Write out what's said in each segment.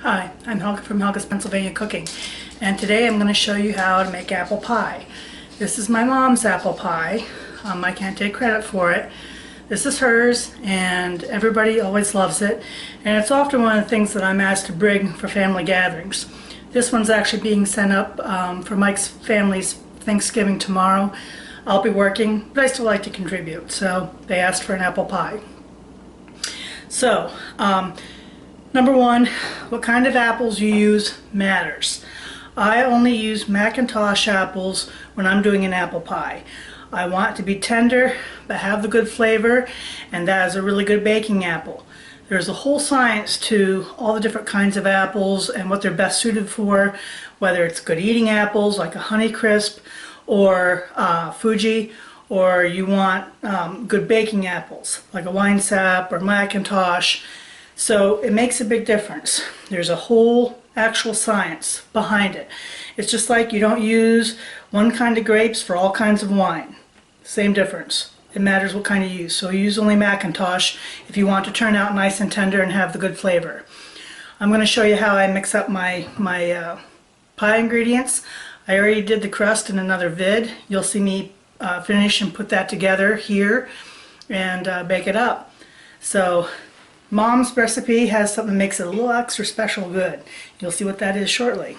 Hi, I'm Helga from Helga's Pennsylvania Cooking, and today I'm going to show you how to make apple pie. This is my mom's apple pie. I can't take credit for it. This is hers, and everybody always loves it, and it's often one of the things that I'm asked to bring for family gatherings. This one's actually being sent up for Mike's family's Thanksgiving tomorrow. I'll be working, but I still like to contribute, so they asked for an apple pie. So, number one, what kind of apples you use matters. I only use Macintosh apples when I'm doing an apple pie. I want it to be tender, but have the good flavor, and that is a really good baking apple. There's a whole science to all the different kinds of apples and what they're best suited for, whether it's good eating apples like a Honeycrisp or Fuji, or you want good baking apples like a Winesap or Macintosh. So it makes a big difference. There's a whole actual science behind it. It's just like you don't use one kind of grapes for all kinds of wine. Same difference. It matters what kind you use. So use only Macintosh if you want to turn out nice and tender and have the good flavor. I'm going to show you how I mix up my pie ingredients. I already did the crust in another vid. You'll see me finish and put that together here and bake it up. So Mom's recipe has something that makes it a little extra special good. You'll see what that is shortly.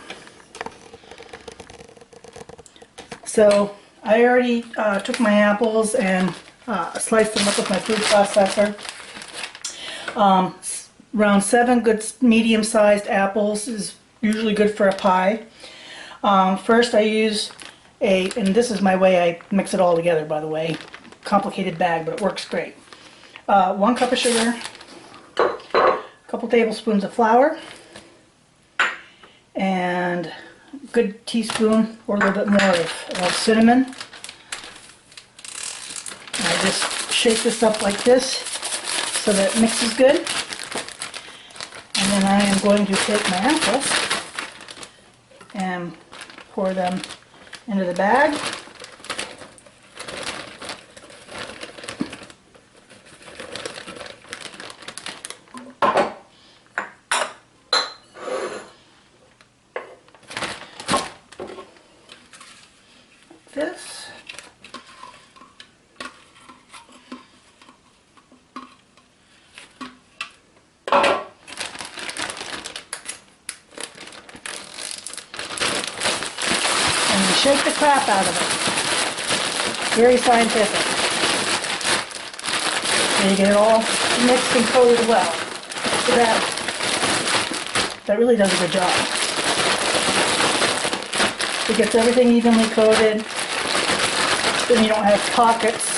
So I already took my apples and sliced them up with my food processor. Around 7 good medium-sized apples is usually good for a pie. First I use and this is my way I mix it all together, by the way. Complicated bag, but it works great. 1 cup of sugar, a couple tablespoons of flour, and a good teaspoon or a little bit more of cinnamon. And I just shake this up like this so that it mixes good. And then I am going to take my apples and pour them into the bag. This. And you shake the crap out of it. Very scientific. And you get it all mixed and coated well. So that really does a good job. It gets everything evenly coated. Then you don't have pockets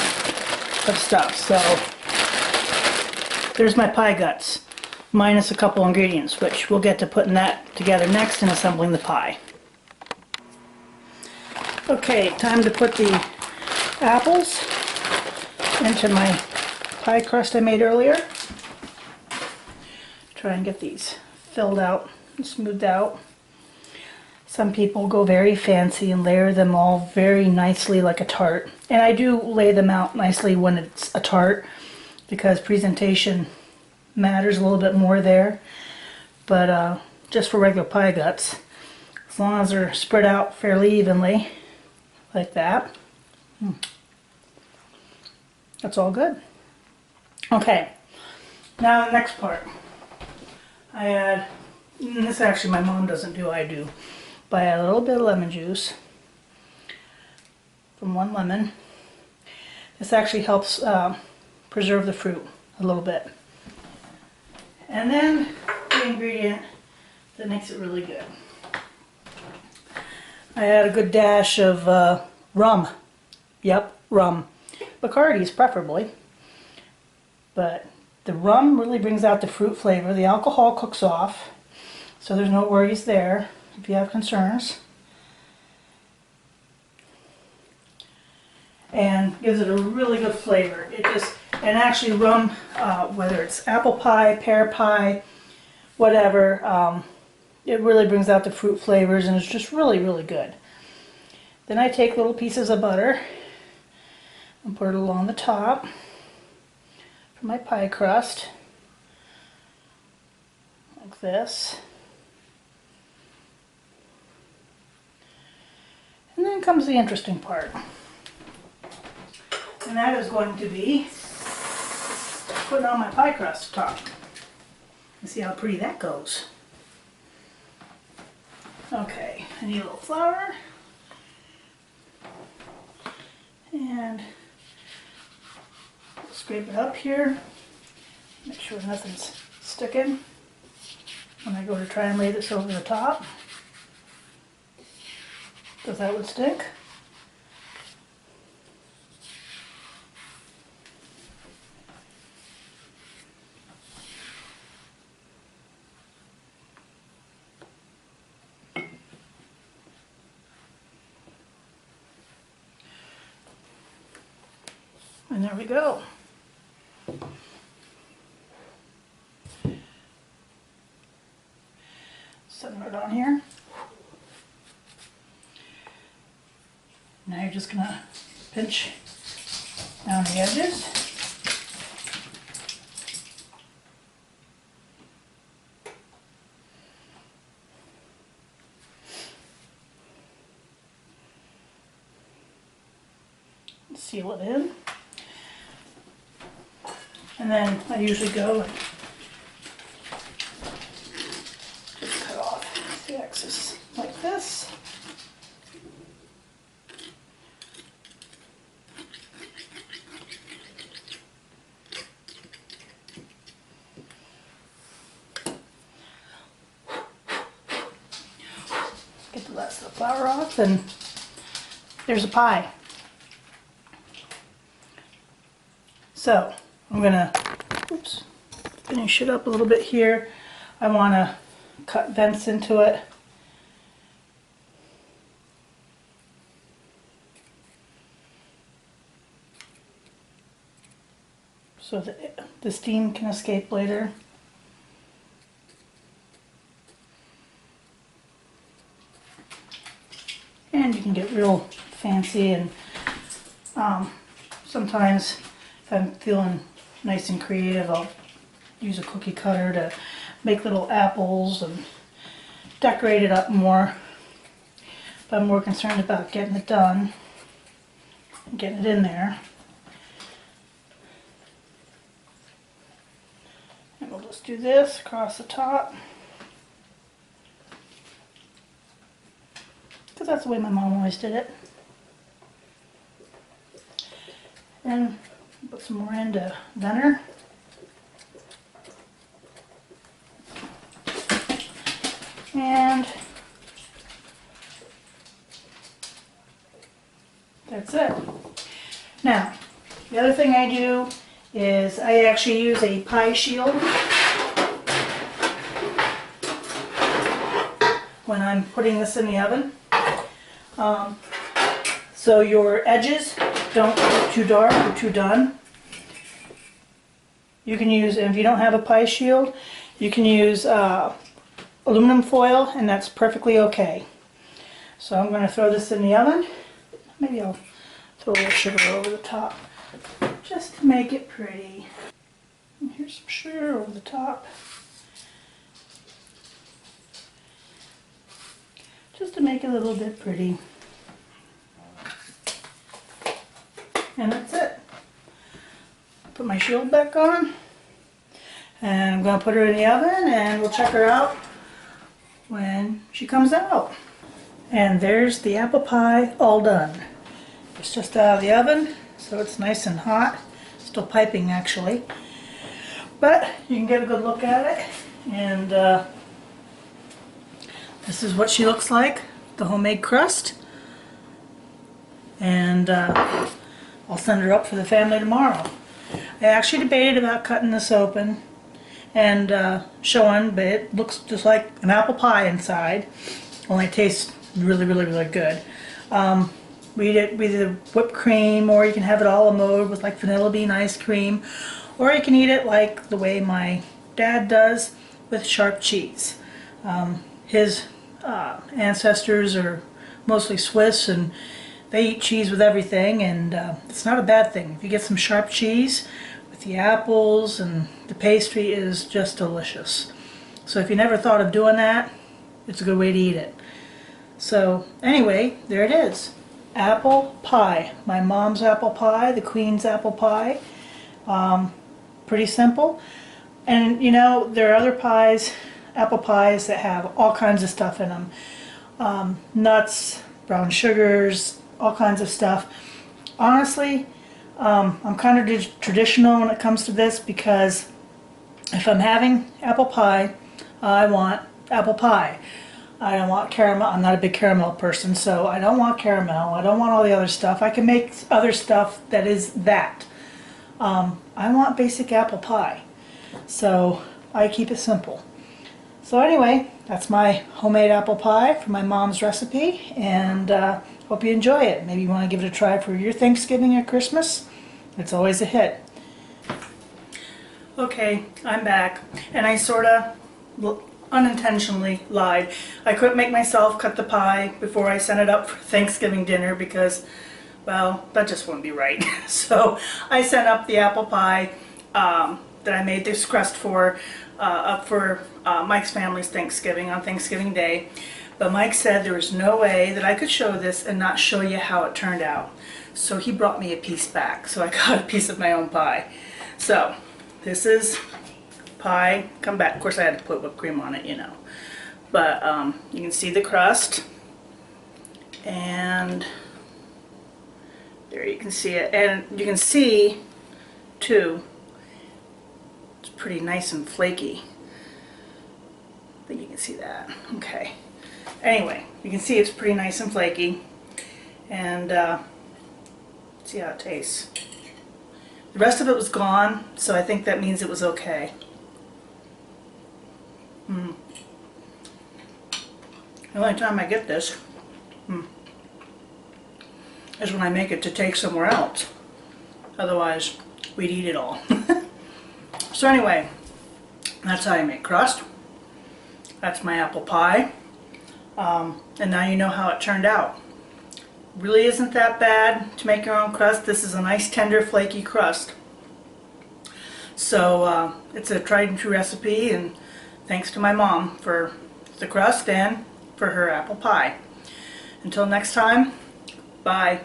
of stuff. So there's my pie guts, minus a couple ingredients, which we'll get to putting that together next and assembling the pie. Okay, time to put the apples into my pie crust I made earlier. Try and get these filled out and smoothed out. Some people go very fancy and layer them all very nicely like a tart. And I do lay them out nicely when it's a tart because presentation matters a little bit more there. But just for regular pie guts, as long as they're spread out fairly evenly like that, that's all good. Okay, now the next part. I add, and this actually my mom doesn't do, I do. But I add a little bit of lemon juice from 1 lemon. This actually helps preserve the fruit a little bit. And then the ingredient that makes it really good. I add a good dash of rum. Yep, rum. Bacardi's preferably. But the rum really brings out the fruit flavor. The alcohol cooks off, so there's no worries there if you have concerns. And gives it a really good flavor. And actually rum, whether it's apple pie, pear pie, whatever, it really brings out the fruit flavors and it's just really, really good. Then I take little pieces of butter and put it along the top for my pie crust, like this. then comes the interesting part. And that is going to be putting on my pie crust top. And see how pretty that goes. Okay, I need a little flour. And scrape it up here. Make sure nothing's sticking when I go to try and lay this over the top, because that would stick. And there we go. Center it on here. Now you're just gonna pinch down the edges. Seal it in. And then I usually go and just cut off the excess like this. Get the rest of the flour off, and there's a pie. So I'm gonna, oops, finish it up a little bit here. I want to cut vents into it. So that the steam can escape later. And you can get real fancy, and sometimes if I'm feeling nice and creative, I'll use a cookie cutter to make little apples and decorate it up more. But I'm more concerned about getting it done and getting it in there. And we'll just do this across the top, because that's the way my mom always did it. And put some more into Venner. And that's it. Now, the other thing I do is I actually use a pie shield when I'm putting this in the oven. So your edges don't get too dark or too done. You can use, if you don't have a pie shield, you can use aluminum foil, and that's perfectly okay. So I'm going to throw this in the oven. Maybe I'll throw a little sugar over the top just to make it pretty. And here's some sugar over the top, just to make it a little bit pretty. And that's it. Put my shield back on, and I'm going to put her in the oven, and we'll check her out when she comes out. And there's the apple pie all done. It's just out of the oven, so it's nice and hot. Still piping actually. But you can get a good look at it. And this is what she looks like, the homemade crust. And I'll send her up for the family tomorrow. I actually debated about cutting this open and showing, but it looks just like an apple pie inside, only it tastes really, really, really good. We eat it with either whipped cream, or you can have it a la mode with like vanilla bean ice cream, or you can eat it like the way my dad does, with sharp cheese. His ancestors are mostly Swiss, and they eat cheese with everything, and it's not a bad thing. If you get some sharp cheese with the apples and the pastry, it is just delicious. So if you never thought of doing that, it's a good way to eat it. So anyway, there it is. apple pie. My mom's apple pie, the Queen's apple pie. Pretty simple. And you know, there are other pies, apple pies, that have all kinds of stuff in them. Nuts, brown sugars, all kinds of stuff. Honestly, I'm kind of traditional when it comes to this, because if I'm having apple pie, I want apple pie. I don't want caramel. I'm not a big caramel person, so I don't want caramel. I don't want all the other stuff. I can make other stuff that is that. I want basic apple pie. So I keep it simple. So anyway, that's my homemade apple pie from my mom's recipe, and hope you enjoy it. Maybe you want to give it a try for your Thanksgiving or Christmas. It's always a hit. Okay, I'm back, and I sort of unintentionally lied. I couldn't make myself cut the pie before I sent it up for Thanksgiving dinner because, well, that just wouldn't be right. So I sent up the apple pie that I made this crust for up for Mike's family's Thanksgiving on Thanksgiving Day. But Mike said there was no way that I could show this and not show you how it turned out. So he brought me a piece back. So I got a piece of my own pie. So this is pie come back. Of course I had to put whipped cream on it, you know. But you can see the crust. And there you can see it. And you can see, too, it's pretty nice and flaky. I think you can see that. Okay. Anyway, you can see it's pretty nice and flaky. And see how it tastes. The rest of it was gone, so I think that means it was okay. The only time I get this is when I make it to take somewhere else. Otherwise, we'd eat it all. So anyway, that's how I make crust. That's my apple pie. And now you know how it turned out. Really isn't that bad to make your own crust. This is a nice tender flaky crust. So it's a tried and true recipe, and thanks to my mom for the crust and for her apple pie. Until next time, bye.